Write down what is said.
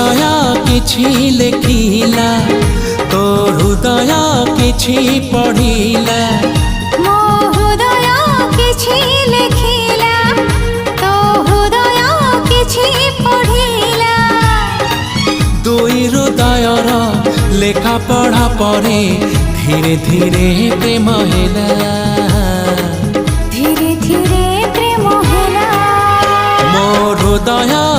हृदय किछि लेखिला तो हृदय किछि पढ़िला मो हृदय किछि लेखिला तो हृदय किछि पढ़िला दुई हृदयर लेखा पढ़ा परे धीरे धीरे प्रेम हेला धीरे धीरे प्रेम हेला मो हृदय